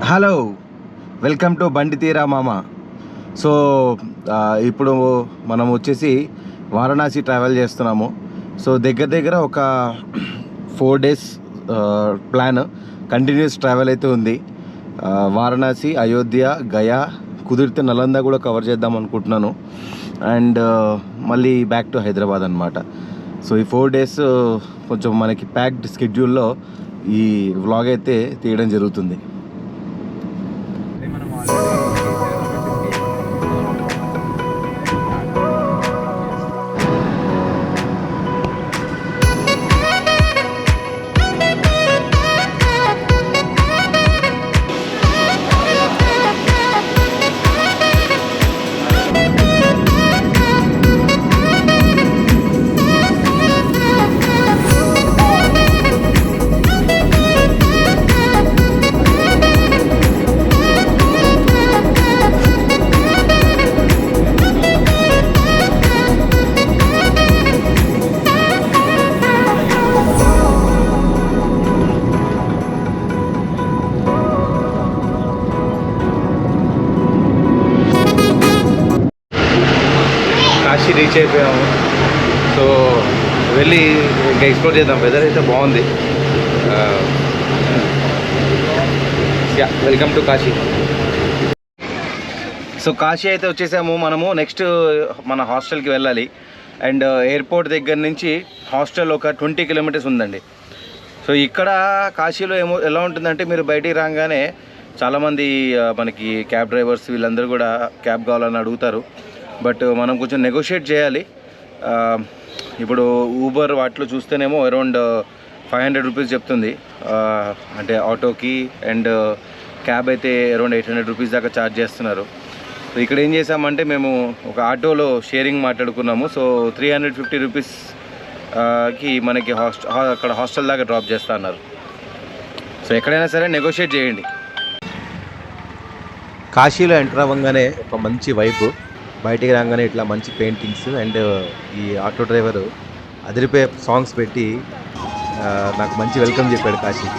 Hello, welcome to బండి తీరా మామ. సో ఇప్పుడు మనం వచ్చేసి వారణాసి ట్రావెల్ చేస్తున్నాము. సో దగ్గర దగ్గర ఒక 4 days ప్లాన్, కంటిన్యూస్ ట్రావెల్ అయితే ఉంది. వారణాసి, అయోధ్య, గయా, కుదిరితే నలంద కూడా కవర్ చేద్దాం అనుకుంటున్నాను. అండ్ మళ్ళీ బ్యాక్ టు హైదరాబాద్ అనమాట. సో ఈ 4 days కొంచెం మనకి ప్యాక్డ్ స్కెడ్యూల్లో ఈ వ్లాగ్ అయితే తీయడం జరుగుతుంది. కాశీ రీచ్ అయిపోయాము. సో వెళ్ళి ఇంకా ఎక్స్ప్లోర్ చేద్దాం. వెదర్ అయితే బాగుంది. Welcome to Kashi. So Kashi అయితే వచ్చేసాము మనము. నెక్స్ట్ మన హాస్టల్కి వెళ్ళాలి. అండ్ ఎయిర్పోర్ట్ దగ్గర నుంచి హాస్టల్ ఒక 20 kilometers ఉందండి. సో ఇక్కడ కాశీలో ఎలా ఉంటుందంటే, మీరు బయటికి రాగానే చాలామంది మనకి క్యాబ్ డ్రైవర్స్ వీళ్ళందరూ కూడా క్యాబ్ కావాలని అడుగుతారు. బట్ మనం కొంచెం నెగోషియేట్ చేయాలి. ఇప్పుడు ఊబర్ వాటిలో చూస్తేనేమో అరౌండ్ 500 rupees చెప్తుంది, అంటే ఆటోకి. అండ్ క్యాబ్ అయితే అరౌండ్ 800 rupees దాకా ఛార్జ్ చేస్తున్నారు. సో ఇక్కడ ఏం చేసామంటే, మేము ఒక ఆటోలో షేరింగ్ మాట్లాడుకున్నాము. సో 350 rupees కి మనకి అక్కడ హాస్టల్ దాకా డ్రాప్ చేస్తా అన్నారు. సో ఎక్కడైనా సరే నెగోషియేట్ చేయండి. కాశీలో ఎంటర్ అవ్వగానే ఒక మంచి వైబ్. బయటికి రాగానే ఇట్లా మంచి పెయింటింగ్స్. అండ్ ఈ ఆటో డ్రైవరు అదిరిపోయే సాంగ్స్ పెట్టి నాకు మంచి వెల్కమ్ చెప్పాడు కాశీకి.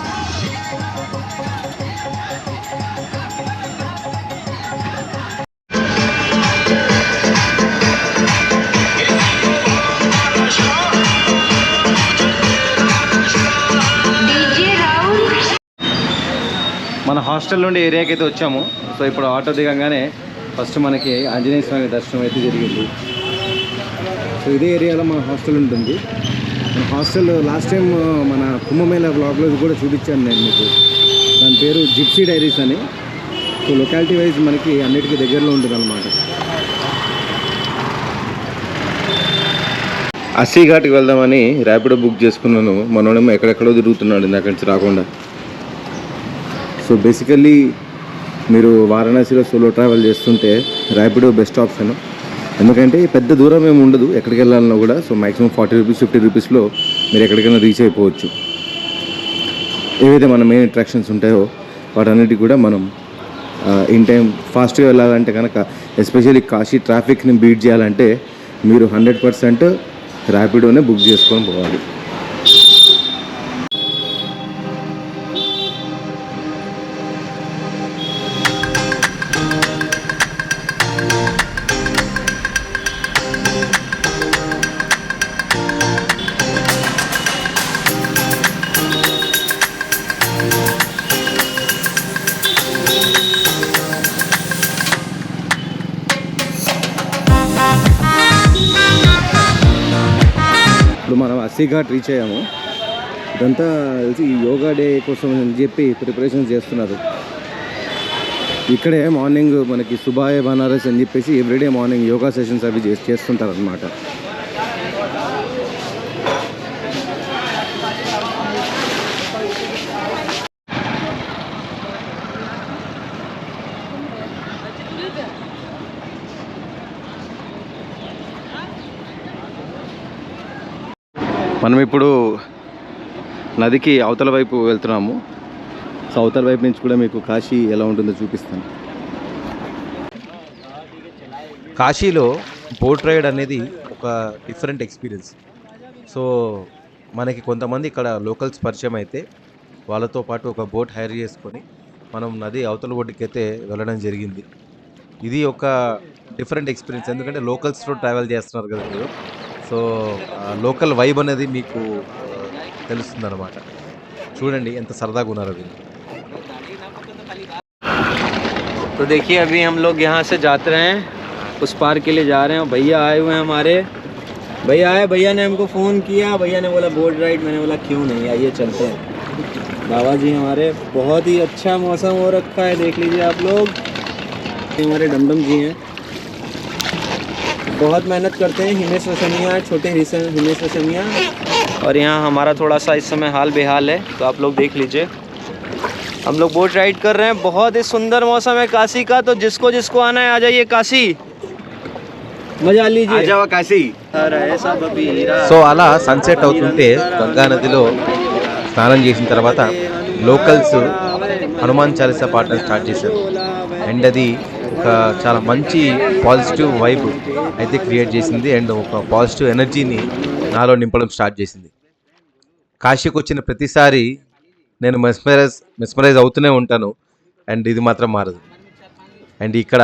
మన హాస్టల్ నుండి ఏరియాకి అయితే వచ్చాము. సో ఇప్పుడు ఆటో దిగంగానే ఫస్ట్ మనకి ఆంజనేయ స్వామి దర్శనం అయితే జరిగింది. సో ఇదే ఏరియాలో మన హాస్టల్ ఉంటుంది. మన హాస్టల్ లాస్ట్ టైం మన కుంభమేళా బ్లాగ్లో కూడా చూపించాను నేను మీకు. దాని పేరు జిప్సీ డైరీస్ అని. సో లొకాలిటీ వైజ్ మనకి అన్నిటికీ దగ్గరలో ఉంటుంది అన్నమాట. అస్సీ ఘాట్కి వెళ్దామని ర్యాపిడో బుక్ చేసుకున్నాను. మనోడేమో ఎక్కడెక్కడో తిరుగుతున్నాడు నాకు నుంచి రాకుండా. సో బేసికల్లీ మీరు వారణాసిలో సోలో ట్రావెల్ చేస్తుంటే ర్యాపిడో బెస్ట్ ఆప్షన్. ఎందుకంటే పెద్ద దూరం ఏమి ఉండదు ఎక్కడికి వెళ్ళాలన్నా కూడా. సో మ్యాక్సిమం 40 rupees 50 rupeesలో మీరు ఎక్కడికైనా రీచ్ అయిపోవచ్చు. ఏవైతే మన మెయిన్ అట్రాక్షన్స్ ఉంటాయో వాటన్నిటికి కూడా మనం ఇన్ టైం ఫాస్ట్గా వెళ్ళాలంటే కనుక, ఎస్పెషల్లీ కాశీ ట్రాఫిక్ని బీట్ చేయాలంటే మీరు 100% ర్యాపిడోనే బుక్ చేసుకొని పోవాలి. ఇప్పుడు మనం అస్సీ ఘాట్ రీచ్ అయ్యాము. ఇదంతా తెలిసి యోగా డే కోసం అని చెప్పి ప్రిపరేషన్స్ చేస్తున్నారు. ఇక్కడే మార్నింగ్ మనకి సుబాయ్ బనారస్ అని చెప్పేసి ఎవ్రీడే మార్నింగ్ యోగా సెషన్స్ అవి చేస్తుంటారు అన్నమాట. మనం ఇప్పుడు నదికి అవతల వైపు వెళ్తున్నాము. సో అవతల వైపు నుంచి కూడా మీకు కాశీ ఎలా ఉంటుందో చూపిస్తాను. కాశీలో బోట్ రైడ్ అనేది ఒక డిఫరెంట్ ఎక్స్పీరియన్స్. సో మనకి కొంతమంది ఇక్కడ లోకల్స్ పరిచయం అయితే వాళ్ళతో పాటు ఒక బోట్ హైర్ చేసుకొని మనం నది అవతల ఒడ్డుకైతే వెళ్ళడం జరిగింది. ఇది ఒక డిఫరెంట్ ఎక్స్‌పీరియన్స్. ఎందుకంటే లోకల్స్‌తో ట్రావెల్ చేస్తున్నారు కదా మీరు. సో, లోకల్ వైబ్ అనేది మీకు ఆహ్, తెలుస్తుందనమాట. చూడండి ఎంత సరదాగున్నారో వీళ్ళు. तो देखिए अभी हम लोग यहाँ से जाते रहे हैं, उस पार के लिए जा रहे हैं। भैया आए हुए हैं हमारे, भैया आए, भैया ने हमको फ़ोन किया, भैया ने बोला बोट राइड, मैंने बोला क्यों नहीं, आइए चलते हैं। बाबा जी हमारे, बहुत ही अच्छा मौसम हो रखा है, देख लीजिए आप लोग। ये हमारे डमडम जी हैं, बहुत मेहनत करते हैं। हिमेश रसमिया, छोटे हिमेश रसमिया, और यहाँ हमारा थोड़ा सा इस समय हाल बेहाल है, तो आप लोग देख लीजिए। हम लोग बोट राइड कर रहे हैं, बहुत ही सुंदर मौसम है काशी का, तो जिसको जिसको आना है आ जाइए काशी, मजा लीजिए। आजावा काशी। సో అలా సన్సెట్ అవుతుంటే గంగా నదిలో స్నానం చేసిన తర్వాత లోకల్స్ హనుమాన్ చాలీసా పాడడం స్టార్ట్ చేశారు. అండ్ అది ఒక చాలా మంచి పాజిటివ్ వైబ్ అయితే క్రియేట్ చేసింది. అండ్ ఒక పాజిటివ్ ఎనర్జీని నాలో నింపడం స్టార్ట్ చేసింది. కాశీకి వచ్చిన ప్రతిసారి నేను మెస్మరైజ్ అవుతూనే ఉంటాను. అండ్ ఇది మాత్రం మారదు. అండ్ ఇక్కడ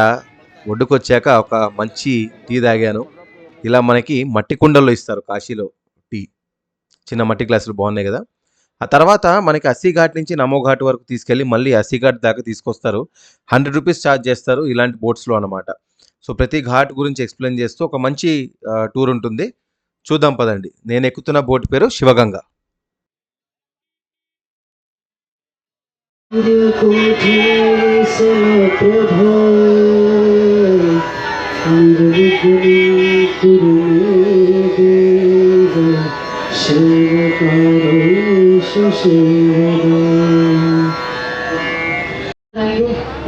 ఒడ్డుకొచ్చాక ఒక మంచి టీ తాగాను. ఇలా మనకి మట్టి కుండల్లో ఇస్తారు కాశీలో టీ. చిన్న మట్టి గ్లాసులు బాగున్నాయి కదా. ఆ తర్వాత మనకి అస్సీ ఘాట్ నుంచి నమో ఘాట్ వరకు తీసుకెళ్ళి మళ్ళీ అస్సీ ఘాట్ దాకా తీసుకొస్తారు. 100 రూపీస్ ఛార్జ్ చేస్తారు ఇలాంటి బోట్స్లో అనమాట. సో ప్రతి ఘాట్ గురించి ఎక్స్ప్లెయిన్ చేస్తూ ఒక మంచి టూర్ ఉంటుంది. చూద్దాం పదండి. నేను ఎక్కుతున్న బోట్ పేరు శివగంగ.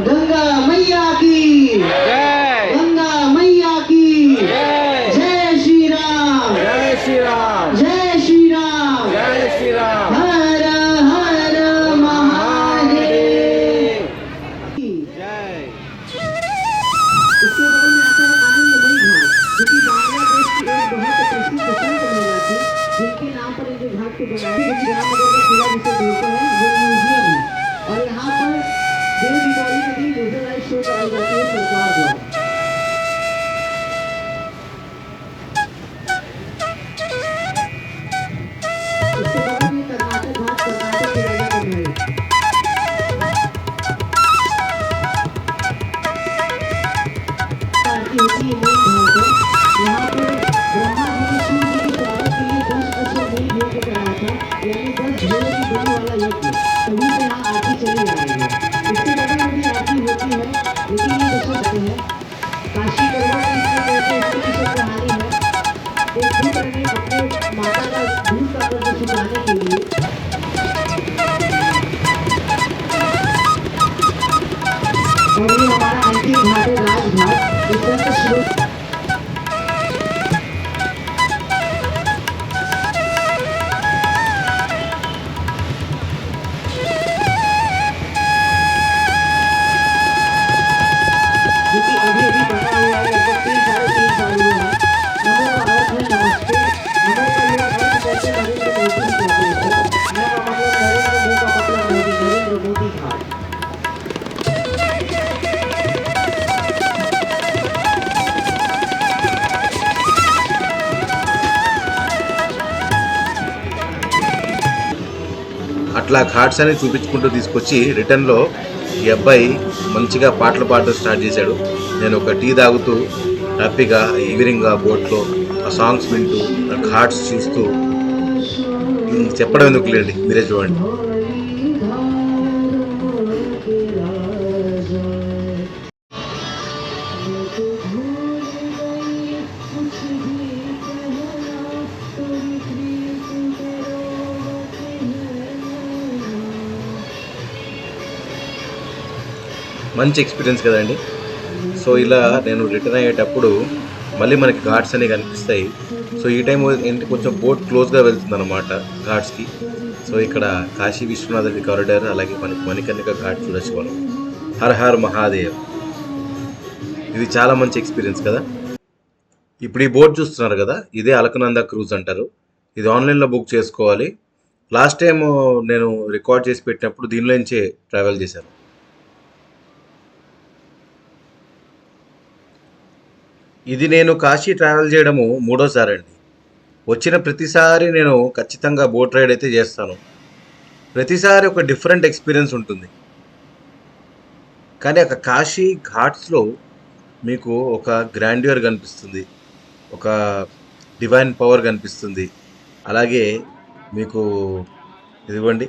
गंगा मैया की जय गंगा मैया की जय जय श्री राम जय श्री राम जय श्री राम जय श्री राम। हर हर महादेव जय। इसके बगल में आता है आनंदमयी घाट, जो कि बांग्लादेश की एक बहुत प्रसिद्ध संत महिला थी, जिनके नाम पर ये घाट को बनाया गया। रामनगर का किला जिसे बोलते हैं वो म्यूजियम है, और यहाँ पर देव दीपावली के दिन लेजर लाइट शो कराई जाती है सरकार द्वारा। इसके बगल में कर्नाटक घाट, कर्नाटक के राजा का महल। आरती होती है मेन घाट है। यहाँ पर ब्रह्मा जी ने शिव जी की स्वागत के लिए 10 अश्व मेल यज्ञ कराया था, यानी 10 घोड़ों की बलि वाला यज्ञ। तभी से यहाँ आरती चली आ रही है। इसके बगल में भी आरती होती है, लेकिन ये विशुद्ध है। काशी दरबार में इसको कहते हैं, इसकी विशुद्ध कहानी है। एक पुत्र ने अपने माता का दूध का कर्ज चुकाने के लिए और ये हमारा अंतिम घाट है राजघाट। इस संत श्लोक जो कि अभी अभी बना हुआ है, लगभग 3 साढ़े 3 साल हुए हैं। नमो का अर्थ है नमस्ते। नमो का ये अर्थ जैसे नरेंद्र मोदी कहते हैं। न का मतलब नरेंद्र, मो का मतलब मोदी, नरेंद्र मोदी घाट। అట్లా ఘాట్స్ అనేది చూపించుకుంటూ తీసుకొచ్చి రిటర్న్లో ఈ అబ్బాయి మంచిగా పాటలు పాడడం స్టార్ట్ చేశాడు. నేను ఒక టీ తాగుతూ హ్యాపీగా ఈవినింగ్ ఆ బోట్లో ఆ సాంగ్స్ వింటూ ఆ ఘాట్స్ చూస్తూ చెప్పడం ఎందుకు లేండి, మీరే చూడండి. మంచి ఎక్స్పీరియన్స్ కదండి. సో ఇలా నేను రిటర్న్ అయ్యేటప్పుడు మళ్ళీ మనకి ఘాట్స్ అనేవి కనిపిస్తాయి. సో ఈ టైం ఏంటి కొంచెం బోట్ క్లోజ్గా వెళ్తుంది అనమాట ఘాట్స్కి. సో ఇక్కడ కాశీ విశ్వనాథుడి కారిడార్, అలాగే మనకి మణికర్ణిక ఘాట్ చూడొచ్చు మనం. Her her Mahadev. ఇది చాలా మంచి ఎక్స్పీరియన్స్ కదా. ఇప్పుడు ఈ బోట్ చూస్తున్నారు కదా, ఇదే అలకనంద క్రూజ్ అంటారు. ఇది ఆన్లైన్లో బుక్ చేసుకోవాలి. లాస్ట్ టైం నేను రికార్డ్ చేసి పెట్టినప్పుడు దీనిలోంచే ట్రావెల్ చేశాను. ఇది నేను కాశీ ట్రావెల్ చేయడము మూడోసారి అండి. వచ్చిన ప్రతిసారి నేను ఖచ్చితంగా బోట్ రైడ్ అయితే చేస్తాను. ప్రతిసారి ఒక డిఫరెంట్ ఎక్స్పీరియన్స్ ఉంటుంది. కానీ ఒక కాశీ ఘాట్స్లో మీకు ఒక గ్రాండ్యూర్ కనిపిస్తుంది, ఒక డివైన్ పవర్ కనిపిస్తుంది. అలాగే మీకు ఇదిగోండి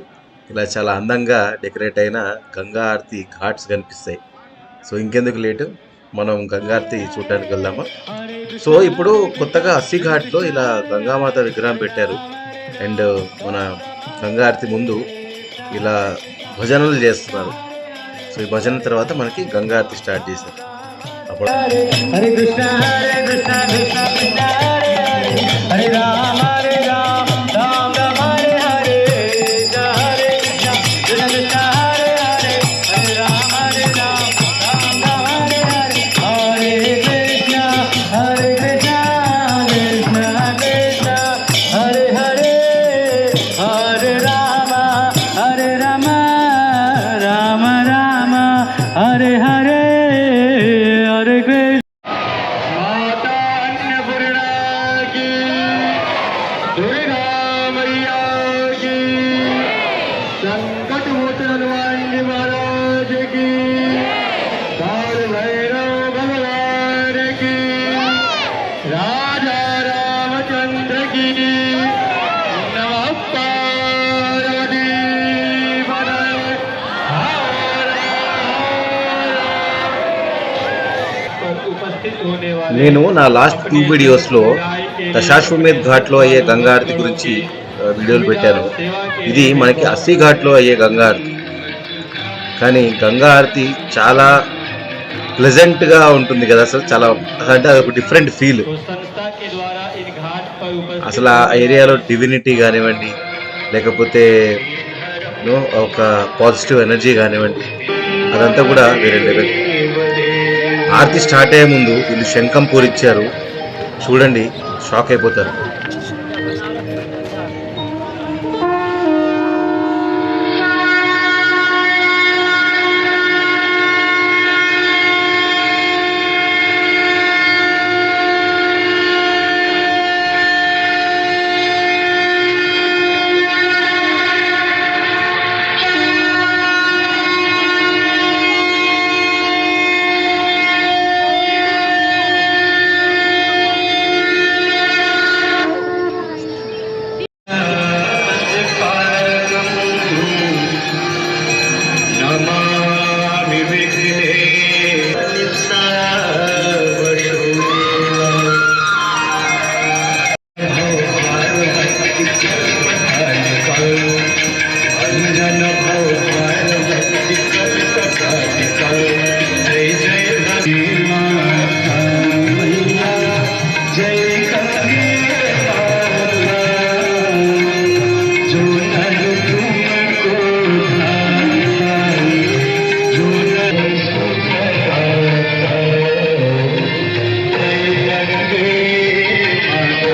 ఇలా చాలా అందంగా డెకరేట్ అయిన గంగా ఆరతి ఘాట్స్ కనిపిస్తాయి. సో ఇంకెందుకు లేటు, మనం గంగా ఆరతి చూడడానికి వెళ్దామా? సో ఇప్పుడు కొత్తగా అస్సీ ఘాట్లో ఇలా గంగామాత విగ్రహం పెట్టారు. అండ్ మన గంగా ఆరతి ముందు ఇలా భజనలు చేస్తున్నారు. సో ఈ భజన తర్వాత మనకి గంగా ఆరతి స్టార్ట్ చేశారు. అప్పుడు हरे कृष्णा कृष्णा कृष्णा हरे हरे राम राम राम हरे हरे हरे कृष्णा कृष्णा हरे हरे हरे राम राम राम हरे हरे हरे कृष्णा कृष्णा कृष्णा हरे हरे हरे राम राम राम हरे हरे हरे कृष्ण। माता अन्नपूर्णा की, दुर्गा मैया की, संकट मोचन हनुमान जी महाराज की, काल भैरव भगवान की, राजा रामचंद्र की, नमः पार्वती पतये हर हर। उपस्थित होने वाले నేను నా లాస్ట్ 2 వీడియోస్లో దశాశ్వమేధ్ ఘాట్లో అయ్యే గంగా ఆరతి గురించి వీడియోలు పెట్టాను. ఇది మనకి అస్సీ ఘాట్లో అయ్యే గంగా ఆరతి. కానీ గంగా ఆరతి చాలా ప్లెజెంట్గా ఉంటుంది కదా, అసలు చాలా అంటే అదొక డిఫరెంట్ ఫీల్. तो संस्था के द्वारा इन घाट पर उपस्थित అసలు ఆ ఏరియాలో డివినిటీ కానివ్వండి, లేకపోతే ఒక పాజిటివ్ ఎనర్జీ కానివ్వండి, అదంతా కూడా వేరే లెవెల్. ఆరతి స్టార్ట్ అయ్యే ముందు వీళ్ళు శంఖం పూరిచ్చారు, చూడండి షాక్ అయిపోతారు. नमामि विघ्नेश्वरशूला। अंजन जय जय माता मैया, जय करे माता, जो नर तुमको धाता, जो नर सुखदाता, जय अम्बे माता।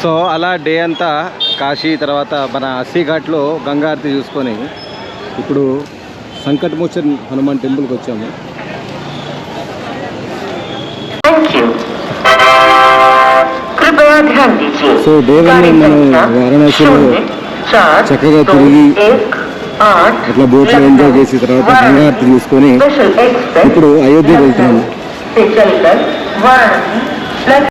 సో అలా డే అంతా కాశీ తర్వాత మన అస్సీ ఘాట్లో గంగా ఆరతి చూసుకొని ఇప్పుడు సంకట్ మోచన్ హనుమాన్ టెంపుల్కి వచ్చాము. कृपया ध्यान दीजिए। సో డే వన్ మనం వారణాసిలో చక్కగా తిరిగి అట్లా బోట్లో ఎంజాయ్ చేసి తర్వాత గంగా ఆరతి చూసుకొని ఇప్పుడు అయోధ్య వెళ్తున్నాము. से चलकर वाराणसी प्लस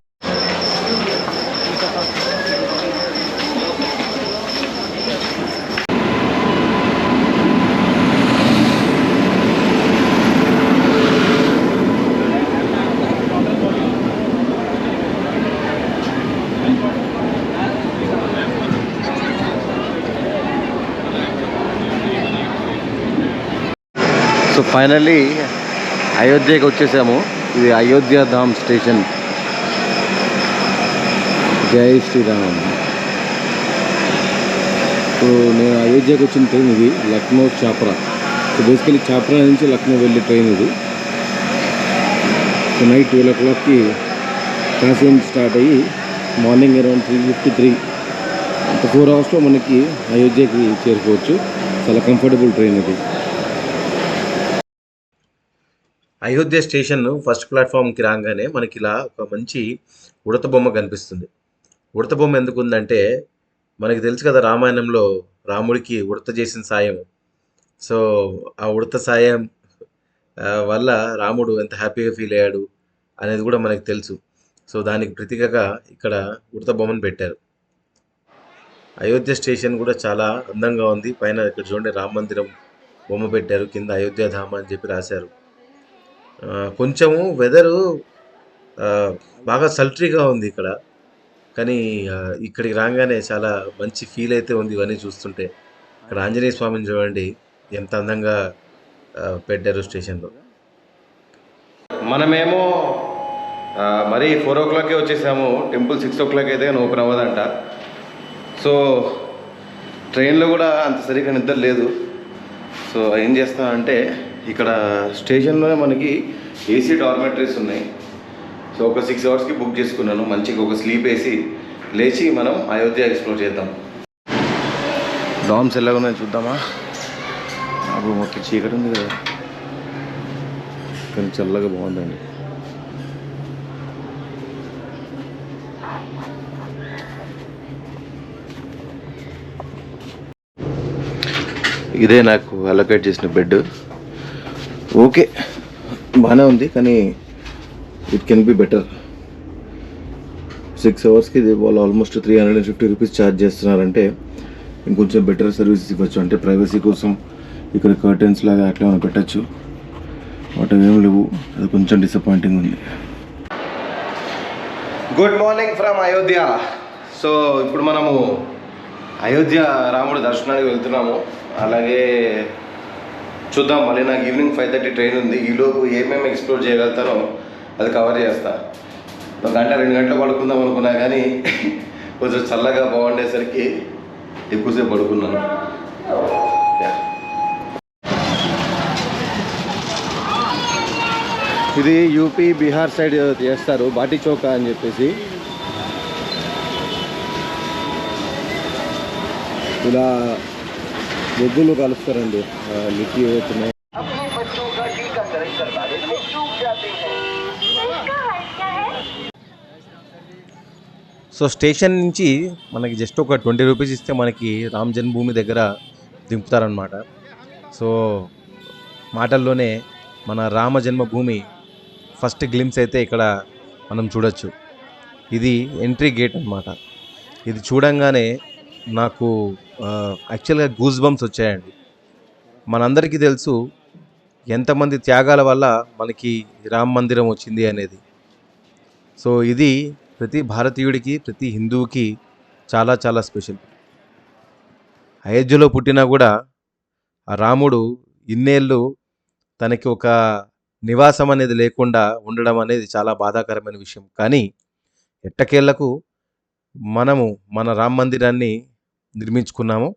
ఫైనల్లీ అయోధ్యకి వచ్చేసాము. ఇది అయోధ్య ధామ్ స్టేషన్. జై శ్రీరామ్. సో నేను అయోధ్యకి వచ్చిన ట్రైన్ ఇది లక్నో చాప్రా. సో బేసికలీ చాప్రా నుంచి లక్నో వెళ్ళే ట్రైన్ ఇది. సో నైట్ 12 o'clockకి కాశీ స్టార్ట్ అయ్యి మార్నింగ్ అరౌండ్ 3:53 ఒక 4 hours మనకి అయోధ్యకి చేరుకోవచ్చు. చాలా కంఫర్టబుల్ ట్రైన్ ఇది. అయోధ్య స్టేషన్ ఫస్ట్ ప్లాట్ఫామ్కి రాగానే మనకి ఇలా ఒక మంచి ఉడత బొమ్మ కనిపిస్తుంది. ఉడత బొమ్మ ఎందుకు ఉందంటే మనకి తెలుసు కదా, రామాయణంలో రాముడికి ఉడత చేసిన సాయం. సో ఆ ఉడత సాయం వల్ల రాముడు ఎంత హ్యాపీగా ఫీల్ అయ్యాడు అనేది కూడా మనకు తెలుసు. సో దానికి ప్రతీకగా ఇక్కడ ఉడత బొమ్మను పెట్టారు. అయోధ్య స్టేషన్ కూడా చాలా అందంగా ఉంది. పైన ఇక్కడ చూడండి రామ మందిరం బొమ్మ పెట్టారు, కింద అయోధ్య ధామ అని చెప్పి రాశారు. కొంచెము వెదరు బాగా సల్ట్రీగా ఉంది ఇక్కడ, కానీ ఇక్కడికి రాగానే చాలా మంచి ఫీల్ అయితే ఉంది ఇవన్నీ చూస్తుంటే. ఇక్కడ ఆంజనేయ స్వామిని చూడండి ఎంత అందంగా పెట్టారు స్టేషన్లో. మనమేమో మరీ 4 o'clockకే వచ్చేసాము. టెంపుల్ 6 o'clock అయితే కానీ ఓపెన్ అవ్వదంట. సో ట్రైన్లో కూడా అంత సరిగ్గా నిద్ర లేదు. సో ఏం చేస్తామంటే ఇక్కడ స్టేషన్లోనే మనకి ఏసీ డార్మెటరీస్ ఉన్నాయి. సో ఒక 6 hours బుక్ చేసుకున్నాను. మంచిగా ఒక స్లీప్ వేసి లేచి మనం అయోధ్య ఎక్స్ప్లోర్ చేద్దాం. డామ్స్ ఎలాగున్నాయో చూద్దామా. అప్పుడు మొత్తం చీకటి ఉంది కదా, కానీ చల్లగా బాగుందండి. ఇదే నాకు అలొకేట్ చేసిన బెడ్. ఓకే బాగానే ఉంది, కానీ it can be better. 6 hours వాళ్ళు ఆల్మోస్ట్ 350 rupees ఛార్జ్ చేస్తున్నారంటే ఇంకొంచెం బెటర్ సర్వీసెస్ ఇవ్వచ్చు. అంటే ప్రైవసీ కోసం ఇక్కడ కర్టెన్స్ లాగా అట్లా మనం పెట్టచ్చు. వాటి ఏం లేవు, అది కొంచెం డిసప్పాయింటింగ్ ఉంది. Good morning from Ayodhya. So ఇప్పుడు మనము అయోధ్య రాముడి దర్శనానికి వెళ్తున్నాము. అలాగే చూద్దాం, మళ్ళీ నాకు ఈవినింగ్ 5:30 ట్రైన్ ఉంది. ఈలోపు ఏమేమి ఎక్స్ప్లోర్ చేయగలుగుతానో అది కవర్ చేస్తా. 1 గంట 2 గంటలు పడుకుందాం అనుకున్నా, కానీ కొంచెం చల్లగా బాగుండేసరికి ఎక్కువసేపు పడుకున్నాను. ఇది యూపీ బీహార్ సైడ్ చేస్తారు, బాటి చౌకా అని చెప్పేసి. ఇలా బొగ్గులు కలుస్తారండి, లిక్కి అవుతున్నాయి. సో స్టేషన్ నుంచి మనకి జస్ట్ ఒక 20 rupees ఇస్తే మనకి రామ్ జన్మభూమి దగ్గర దింపుతారనమాట. సో మాటల్లోనే మన రామ జన్మభూమి ఫస్ట్ గ్లిమ్స్ అయితే ఇక్కడ మనం చూడొచ్చు. ఇది ఎంట్రీ గేట్ అన్నమాట. ఇది చూడంగానే నాకు యాక్చువల్గా గూస్ బంప్స్ వచ్చాయండి. మనందరికీ తెలుసు ఎంతమంది త్యాగాల వల్ల మనకి రామ మందిరం వచ్చింది అనేది. సో ఇది ప్రతి భారతీయుడికి, ప్రతి హిందువుకి చాలా చాలా స్పెషల్. అయోధ్యలో పుట్టినా కూడా ఆ రాముడు ఇన్నేళ్ళు తనకి ఒక నివాసం అనేది లేకుండా ఉండడం అనేది చాలా బాధాకరమైన విషయం. కానీ ఎట్టకేళ్లకు మనము మన రామ మందిరాన్ని నిర్మించుకున్నాము.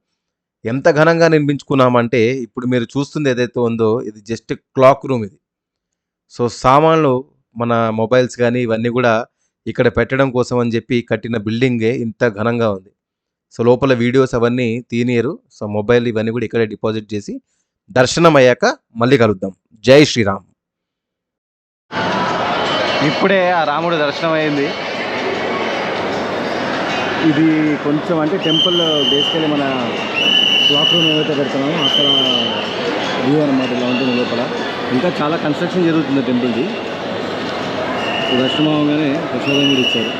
ఎంత ఘనంగా నిర్మించుకున్నామంటే ఇప్పుడు మీరు చూస్తుంది ఏదైతే ఉందో ఇది జస్ట్ క్లాక్ రూమ్ ఇది. సో సామాన్లు, మన మొబైల్స్ కానీ ఇవన్నీ కూడా ఇక్కడ పెట్టడం కోసం అని చెప్పి కట్టిన బిల్డింగే ఇంత ఘనంగా ఉంది. సో లోపల వీడియోస్ అవన్నీ తీనియరు. సో మొబైల్ ఇవన్నీ కూడా ఇక్కడే డిపాజిట్ చేసి దర్శనం అయ్యాక మళ్ళీ కలుద్దాం. జై శ్రీరామ్. ఇప్పుడే ఆ రాముడు దర్శనం అయింది. ఇది కొంచెం అంటే టెంపుల్ బేసికలీ మన క్లాక్ రూమ్ ఏదైతే పెడుతున్నామో అక్కడ వ్యూ అనమాట ఇలా ఉంటుంది. లోపల ఇంకా చాలా కన్స్ట్రక్షన్ జరుగుతుంది టెంపుల్ది. దర్శనం అవగానే ప్రసాదం కూడా ఇచ్చారు.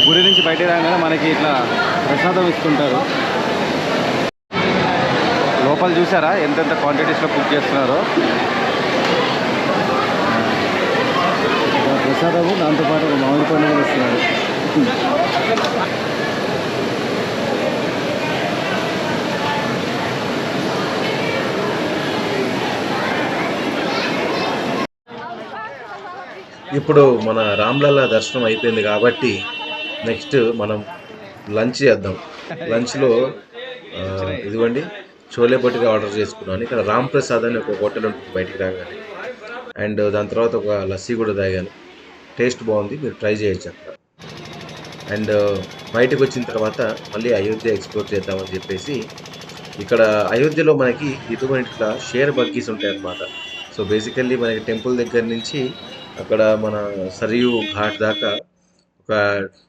గుడి నుంచి బయట రాగానే మనకి ఇట్లా ప్రసాదం ఇస్తుంటారు. లోపల చూసారా ఎంతెంత క్వాంటిటీస్లో కుక్ చేస్తున్నారో. ప్రసాదము దాంతోపాటు ఒక మామిడి పండు కూడా ఇస్తున్నారు. ఇప్పుడు మన రామ్లల్ల దర్శనం అయిపోయింది కాబట్టి నెక్స్ట్ మనం లంచ్ చేద్దాం. లంచ్లో ఇదిగోండి చోలే భటూరే ఆర్డర్ చేసుకున్నాను. ఇక్కడ రామ్ ప్రసాద్ అని ఒక హోటల్ ఉంటుంది బయటికి రాగానే. అండ్ దాని తర్వాత ఒక లస్సీ కూడా తాగాను. టేస్ట్ బాగుంది, మీరు ట్రై చేయొచ్చు అక్కడ. అండ్ బయటకు వచ్చిన తర్వాత మళ్ళీ అయోధ్య ఎక్స్ప్లోర్ చేద్దామని చెప్పేసి ఇక్కడ అయోధ్యలో మనకి ఇటువంటి ఇట్లా షేర్ బగ్గీస్ ఉంటాయి అన్నమాట. సో బేసికల్లీ మనకి టెంపుల్ దగ్గర నుంచి అక్కడ మన సరియు ఘాట్ దాకా ఒక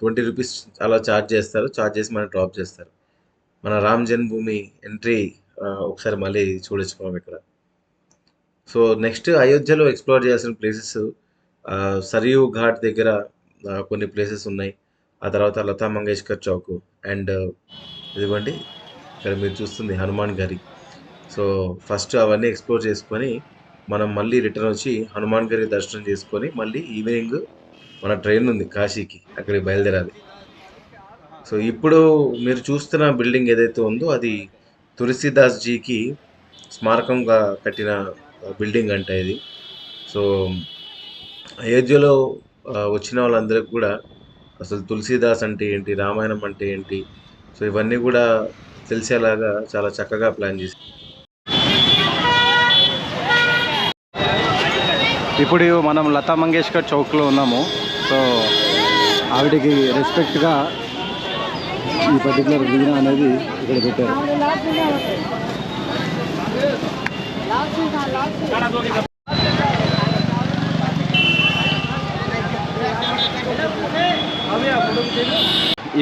20 రూపీస్ అలా ఛార్జ్ చేస్తారు. ఛార్జ్ చేసి మనం డ్రాప్ చేస్తారు. మన రామ్ జన్మభూమి ఎంట్రీ ఒకసారి మళ్ళీ చూడొచ్చు మనం ఇక్కడ. సో నెక్స్ట్ అయోధ్యలో ఎక్స్ప్లోర్ చేయాల్సిన ప్లేసెస్ సరియు ఘాట్ దగ్గర కొన్ని ప్లేసెస్ ఉన్నాయి. ఆ తర్వాత లతా మంగేష్కర్ చౌక్ అండ్ ఇదిగోండి ఇక్కడ మీరు చూస్తుంది హనుమాన్ గరి. సో ఫస్ట్ అవన్నీ ఎక్స్ప్లోర్ చేసుకొని మనం మళ్ళీ రిటర్న్ వచ్చి హనుమాన్ గరి దర్శనం చేసుకొని మళ్ళీ ఈవినింగ్ మన ట్రైన్ ఉంది కాశీకి, అక్కడికి బయలుదేరాలి. సో ఇప్పుడు మీరు చూస్తున్న బిల్డింగ్ ఏదైతే ఉందో అది తులసీదాస్ జీకి స్మారకంగా కట్టిన బిల్డింగ్ అంట ఇది. సో అయోధ్యలో వచ్చిన వాళ్ళందరికీ కూడా అసలు తులసీదాస్ అంటే ఏంటి, రామాయణం అంటే ఏంటి, సో ఇవన్నీ కూడా తెలిసేలాగా చాలా చక్కగా ప్లాన్ చేసి. ఇప్పుడు మనం లతా మంగేష్కర్ చౌక్లో ఉన్నాము. సో ఆవిడకి రెస్పెక్ట్గా ఈ పర్టికులర్ వీణ అనేది ఇక్కడ పెట్టారు.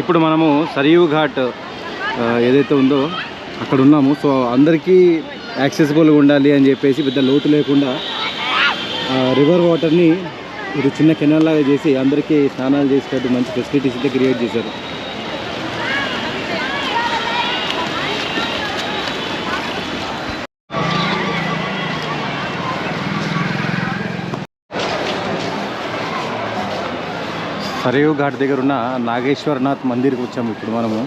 ఇప్పుడు మనము సరియు ఘాట్ ఏదైతే ఉందో అక్కడ ఉన్నాము. సో అందరికీ యాక్సెసిబుల్గా ఉండాలి అని చెప్పేసి పెద్ద లోతు లేకుండా రివర్ వాటర్ని ఇది చిన్న కెనాల్ లాగా చేసి అందరికీ స్నానాలు చేసేటట్టు మంచి ఫెసిలిటీస్ అయితే క్రియేట్ చేశారు. సరియు ఘాట్ దగ్గర ఉన్న నాగేశ్వరనాథ్ మందిర్కి వచ్చాము ఇప్పుడు మనము.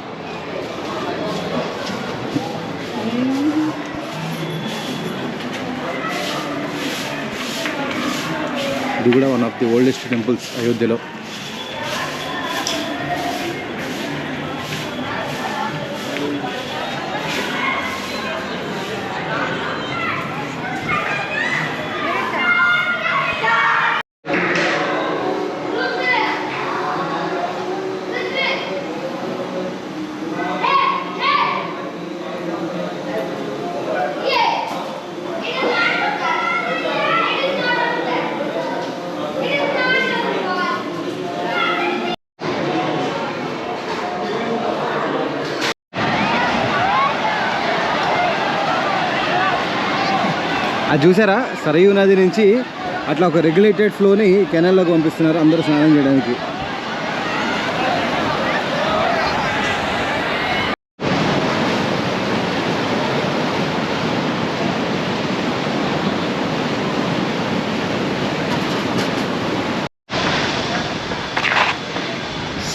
ఇది కూడా one of the oldest temples అయోధ్యలో. అది చూసారా, సరయూ నది నుంచి అట్లా ఒక రెగ్యులేటెడ్ ఫ్లోని కెనాల్లోకి పంపిస్తున్నారు అందరూ స్నానం చేయడానికి.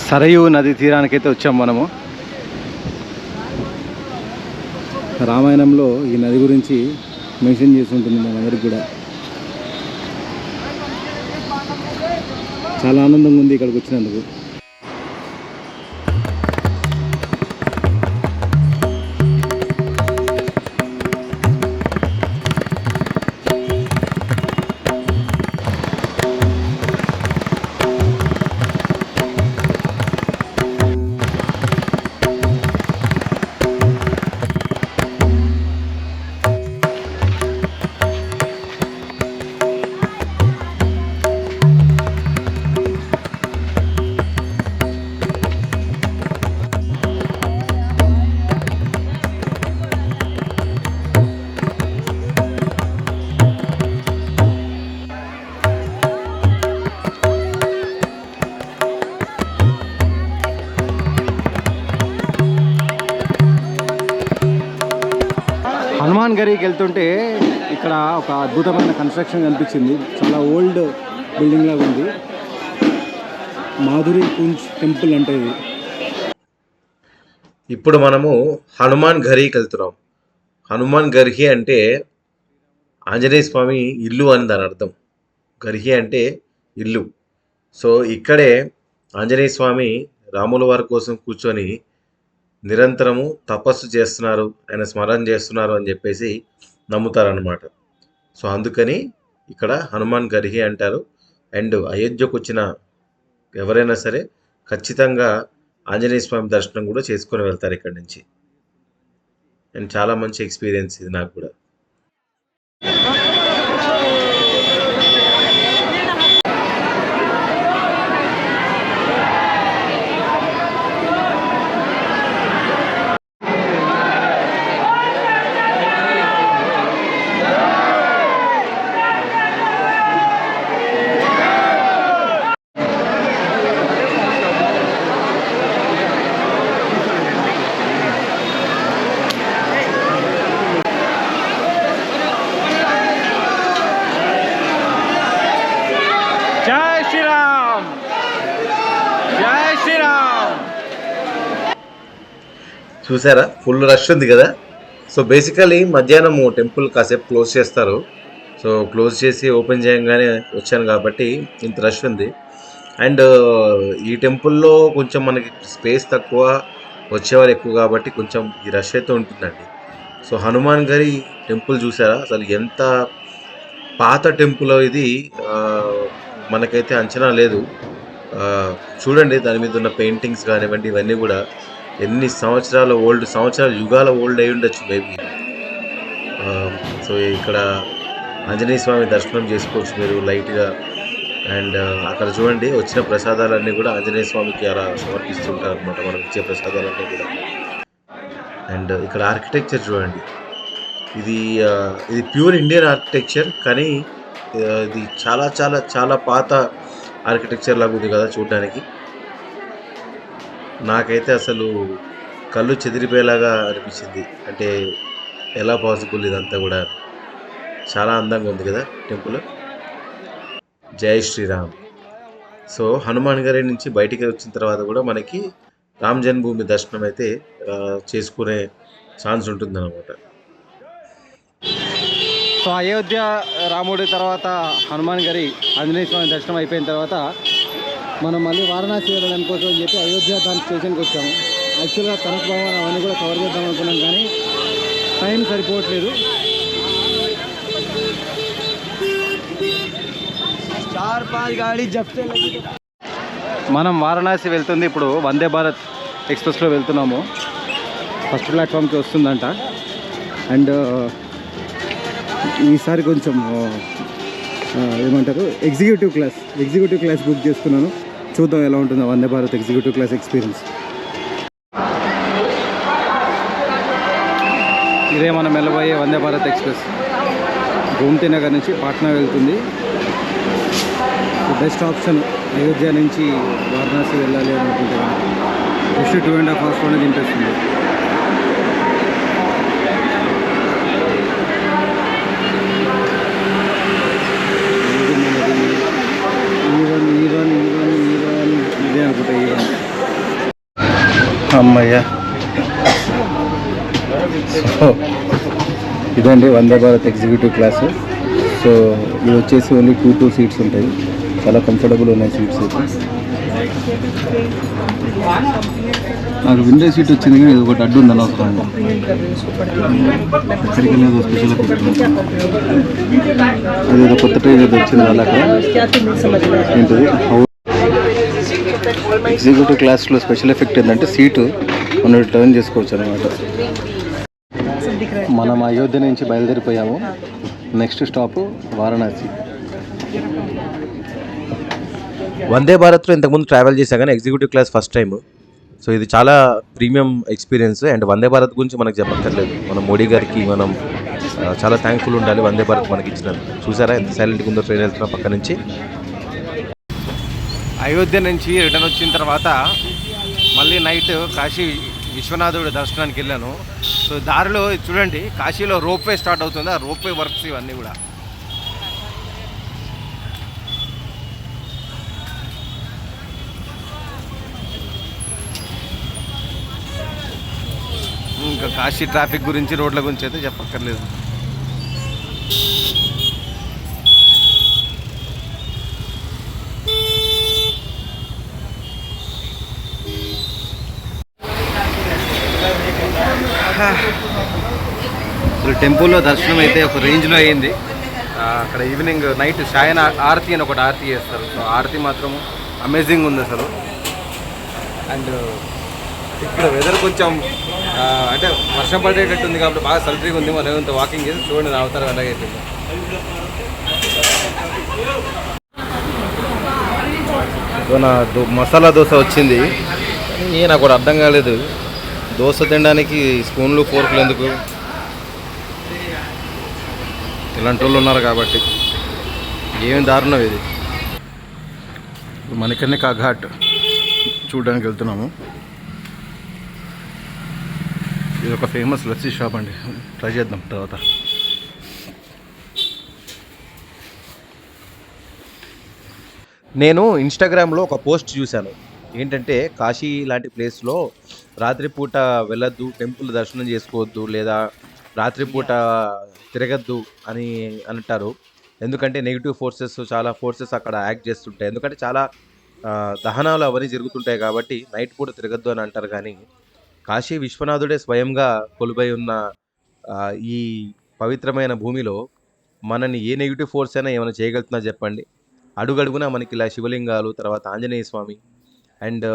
సరయూ నది తీరానికైతే వచ్చాం మనము. రామాయణంలో ఈ నది గురించి మెన్షన్ చేసి ఉంటుంది మనందరికి కూడా. చాలా ఆనందంగా ఉంది ఇక్కడికి వచ్చినందుకు. ఘరీకి వెళ్తుంటే ఇక్కడ ఒక అద్భుతమైన కన్స్ట్రక్షన్ కనిపించింది. చాలా ఓల్డ్ బిల్డింగ్ లాగా ఉంది. మాధురి కుంజ్ టెంపుల్ అంటే ఇది. ఇప్పుడు మనము హనుమాన్ ఘరీకి వెళ్తున్నాం. హనుమాన్ గర్హి అంటే ఆంజనేయ స్వామి ఇల్లు అని దాని అర్థం. గర్హి అంటే ఇల్లు. సో ఇక్కడే ఆంజనేయ స్వామి రాముల వారి కోసం కూర్చొని నిరంతరము తపస్సు చేస్తున్నారు, ఆయన స్మరణ చేస్తున్నారు అని చెప్పేసి నమ్ముతారనమాట. సో అందుకని ఇక్కడ హనుమాన్ గర్హి అంటారు. అండ్ అయోధ్యకు వచ్చిన ఎవరైనా సరే ఖచ్చితంగా ఆంజనేయ స్వామి దర్శనం కూడా చేసుకొని వెళ్తారు ఇక్కడి నుంచి. అండ్ చాలా మంచి ఎక్స్పీరియన్స్ ఇది నాకు కూడా. జై శ్రీరామ్, జై శ్రీరామ్. చూసారా ఫుల్ రష్ ఉంది కదా. సో బేసికలీ మధ్యాహ్నం టెంపుల్ కాసేపు క్లోజ్ చేస్తారు. సో క్లోజ్ చేసి ఓపెన్ చేయగానే వచ్చాను కాబట్టి ఇంత రష్ ఉంది. అండ్ ఈ టెంపుల్లో కొంచెం మనకి స్పేస్ తక్కువ, వచ్చేవారు ఎక్కువ కాబట్టి కొంచెం ఈ రష్ అయితే ఉంటుందండి. సో హనుమాన్ గరి టెంపుల్ చూసారా, అసలు ఎంత పాత టెంపుల్ ఇది మనకైతే అంచనా లేదు. చూడండి దాని మీద ఉన్న పెయింటింగ్స్ కానివ్వండి, ఇవన్నీ కూడా ఎన్ని సంవత్సరాల ఓల్డ్, యుగాల ఓల్డ్ అయి ఉండొచ్చు మేబీ. సో ఇక్కడ ఆంజనేయ స్వామి దర్శనం చేసుకోవచ్చు మీరు లైట్గా. అండ్ అక్కడ చూడండి వచ్చిన ప్రసాదాలన్నీ కూడా ఆంజనేయ స్వామికి అలా సమర్పిస్తుంటారు అనమాట, మనం ఇచ్చే ప్రసాదాలన్నీ కూడా. అండ్ ఇక్కడ ఆర్కిటెక్చర్ చూడండి, ఇది ప్యూర్ ఇండియన్ ఆర్కిటెక్చర్, కానీ ఇది చాలా చాలా చాలా పాత ఆర్కిటెక్చర్ లాగా ఉంది కదా చూడడానికి. నాకైతే అసలు కళ్ళు చెదిరిపోయేలాగా అనిపించింది. అంటే ఎలా పాసిబుల్ ఇదంతా కూడా. చాలా అందంగా ఉంది కదా టెంపుల్. జై శ్రీరామ్. సో హనుమాన్ గారి నుంచి బయటికి వచ్చిన తర్వాత కూడా మనకి రామ్ జన్మభూమి దర్శనం అయితే చేసుకునే ఛాన్స్ ఉంటుందన్నమాట. సో అయోధ్య రాముడి తర్వాత హనుమాన్ గరి ఆంజనేయ స్వామి దర్శనం అయిపోయిన తర్వాత మనం మళ్ళీ వారణాసి వెళ్ళడానికి కోసం అని చెప్పి అయోధ్య దాని స్టేషన్కి వచ్చాము. యాక్చువల్గా కనక్ భవన్ అవన్నీ కూడా కవర్ చేద్దాం అనుకున్నాం, కానీ టైం సరిపోవట్లేదు. మనం వారణాసి వెళ్తుంది ఇప్పుడు వందే భారత్ ఎక్స్ప్రెస్లో వెళ్తున్నాము. ఫస్ట్ ప్లాట్ఫామ్కి వస్తుందంట. అండ్ ఈసారి కొంచెం ఏమంటారు ఎగ్జిక్యూటివ్ క్లాస్ బుక్ చేసుకున్నాను. చూద్దాం ఎలా ఉంటుందో Vande Bharat executive class experience. ఇదే మనం వెళ్ళబోయే వందే భారత్ ఎక్స్ప్రెస్. గోమతి నగర్ నుంచి పాట్నా వెళ్తుంది. బెస్ట్ ఆప్షన్ అయోధ్య నుంచి వారణాసి వెళ్ళాలి అనుకుంటే జస్ట్ 2.5 hours దింపేస్తుంది. ఇదే అనుకుంటా ఈవెన్. అమ్మయ్యా. సో ఇదండి Vande Bharat executive class. So ఇది వచ్చేసి ఓన్లీ 2 సీట్స్ ఉంటాయి. చాలా కంఫర్టబుల్ ఉన్నాయి సీట్స్ అయితే. నాకు విండో సీట్ వచ్చింది, కానీ ఇది ఒకటి అడ్డు ఉంది అనవసరంగా. ఎక్కడికి వెళ్ళేది స్పెషల్ అదేదో కొత్త ట్రైన్ ఏదో వచ్చింది అలా. ఏంటిది ఎగ్జిక్యూటివ్ క్లాస్లో స్పెషల్ ఎఫెక్ట్ ఏంటంటే సీటు మనం టర్న్ చేసుకోవచ్చు అనమాట. మనం అయోధ్య నుంచి బయలుదేరిపోయాము. Next stop Varanasi. వందే భారత్లో ఇంతకుముందు ట్రావెల్ చేశా కానీ executive class first time. So ఇది చాలా premium experience. And Vande Bharat గురించి మనకు చెప్పక్కర్లేదు. మన మోడీ గారికి మనం చాలా థ్యాంక్ఫుల్ ఉండాలి వందే భారత్ మనకి ఇచ్చినందుకు. చూసారా ఎంత సైలెంట్గా ఉందో ట్రైన్ వెళ్తున్నా పక్క నుంచి. అయోధ్య నుంచి రిటర్న్ వచ్చిన తర్వాత మళ్ళీ నైట్ కాశీ విశ్వనాథుడి దర్శనానికి వెళ్ళాను. సో దారిలో చూడండి కాశీలో రోప్వే స్టార్ట్ అవుతుంది, ఆ రోప్వే వర్క్స్ ఇవన్నీ కూడా. ఇంకా కాశీ ట్రాఫిక్ గురించి రోడ్ల గురించి అయితే చెప్పక్కర్లేదు. టెంపుల్లో దర్శనం అయితే ఒక రేంజ్లో అయ్యింది. అక్కడ ఈవినింగ్ నైట్ సాయన ఆరతి అని ఒకటి ఆరతి చేస్తారు. సో ఆరతి మాత్రం అమేజింగ్ ఉంది అసలు. అండ్ ఇక్కడ వెదర్ కొంచెం అంటే వర్షం పడేటట్టుంది కాబట్టి బాగా సల్ట్రీగా ఉంది. మనం ఏమంత వాకింగ్ చేసి చూడండి నా అవతారం ఎలాగైతే. సో నా మసాలా దోశ వచ్చింది, నాకు కూడా అర్థం కాలేదు. దోశ తినడానికి స్పూన్లు ఫోర్కులు ఎందుకు, ఇలాంటి వాళ్ళు ఉన్నారు కాబట్టి. ఏమి దారుణం ఇది. మణికర్ణికా ఘాట్ చూడడానికి వెళ్తున్నాము. ఇది ఒక ఫేమస్ లస్సీ షాప్ అండి, ట్రై చేద్దాం తర్వాత. నేను ఇన్స్టాగ్రామ్లో ఒక పోస్ట్ చూశాను. ఏంటంటే కాశీ లాంటి ప్లేస్లో రాత్రిపూట వెళ్ళొద్దు, టెంపుల్ దర్శనం చేసుకోవద్దు, లేదా రాత్రిపూట తిరగద్దు అని అంటారు. ఎందుకంటే నెగిటివ్ ఫోర్సెస్, చాలా ఫోర్సెస్ అక్కడ యాక్ట్ చేస్తుంటాయి. ఎందుకంటే చాలా దహనాలు అవన్నీ జరుగుతుంటాయి కాబట్టి నైట్ పూట తిరగద్దు అని అంటారు. కానీ కాశీ విశ్వనాథుడే స్వయంగా కొలువై ఉన్న ఈ పవిత్రమైన భూమిలో మనని ఏ నెగిటివ్ ఫోర్స్ అయినా ఏమైనా చేయగలుగుతున్నా చెప్పండి. అడుగడుగునా మనకి ఇలా శివలింగాలు, తర్వాత ఆంజనేయ స్వామి అండ్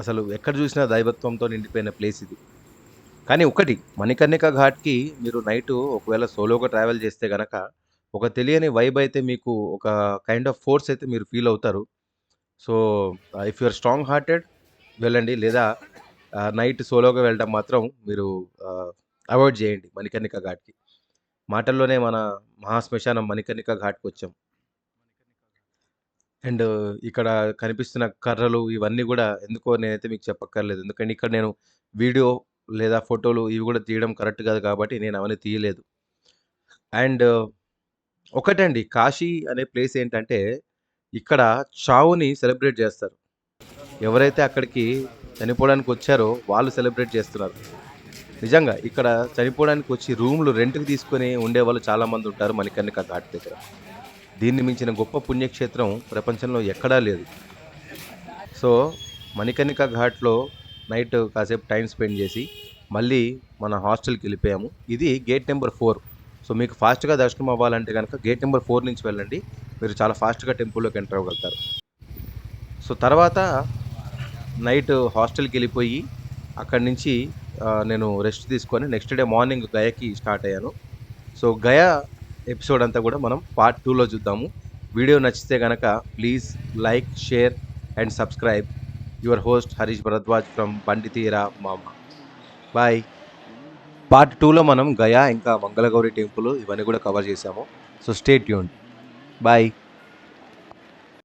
అసలు ఎక్కడ చూసినా దైవత్వంతో నిండిపోయిన ప్లేస్ ఇది. కానీ ఒకటి, మణికర్ణికా ఘాట్కి మీరు నైటు ఒకవేళ సోలోగా ట్రావెల్ చేస్తే కనుక ఒక తెలియని వైబ్ అయితే మీకు, ఒక కైండ్ ఆఫ్ ఫోర్స్ అయితే మీరు ఫీల్ అవుతారు. So if you are strong hearted వెళ్ళండి, లేదా నైట్ సోలోగా వెళ్ళడం మాత్రం మీరు అవాయిడ్ చేయండి మణికర్ణికా ఘాట్కి. మాటల్లోనే మన మహాశ్మశానం మణికర్ణికా ఘాట్కి వచ్చాం. అండ్ ఇక్కడ కనిపిస్తున్న కర్రలు ఇవన్నీ కూడా ఎందుకో నేనైతే మీకు చెప్పక్కర్లేదు. ఎందుకంటే ఇక్కడ నేను వీడియో లేదా ఫోటోలు ఇవి కూడా తీయడం కరెక్ట్ కాదు కాబట్టి నేను అవన్నీ తీయలేదు. అండ్ ఒకటండి, కాశీ అనే ప్లేస్ ఏంటంటే ఇక్కడ చావుని సెలబ్రేట్ చేస్తారు. ఎవరైతే అక్కడికి చనిపోవడానికి వచ్చారో వాళ్ళు సెలబ్రేట్ చేస్తున్నారు. నిజంగా ఇక్కడ చనిపోవడానికి వచ్చి రూమ్లు రెంట్కి తీసుకొని ఉండేవాళ్ళు చాలామంది ఉంటారు మణికర్ణికా ఘాట్ దగ్గర. దీన్ని మించిన గొప్ప పుణ్యక్షేత్రం ప్రపంచంలో ఎక్కడా లేదు. సో మణికర్ణికా ఘాట్లో నైట్ కాసేపు టైం స్పెండ్ చేసి మళ్ళీ మన హాస్టల్కి వెళ్ళిపోయాము. ఇది గేట్ నెంబర్ 4. సో మీకు ఫాస్ట్గా దర్శనం అవ్వాలంటే కనుక గేట్ నెంబర్ 4 నుంచి వెళ్ళండి, మీరు చాలా ఫాస్ట్గా టెంపుల్లోకి ఎంటర్ అవ్వగలుగుతారు. సో తర్వాత నైట్ హాస్టల్కి వెళ్ళిపోయి అక్కడి నుంచి నేను రెస్ట్ తీసుకొని నెక్స్ట్ డే మార్నింగ్ గయాకి స్టార్ట్ అయ్యాను. సో గయా ఎపిసోడ్ అంతా కూడా మనం పార్ట్ 2లో చూద్దాము. వీడియో నచ్చితే కనుక please like, share and subscribe. Your host Harish Bharadwaj from బండితీరా మామ. బాయ్. పార్ట్ 2లో మనం గయా ఇంకా మంగళగౌరి టెంపుల్ ఇవన్నీ కూడా కవర్ చేసాము. So stay tuned. బాయ్.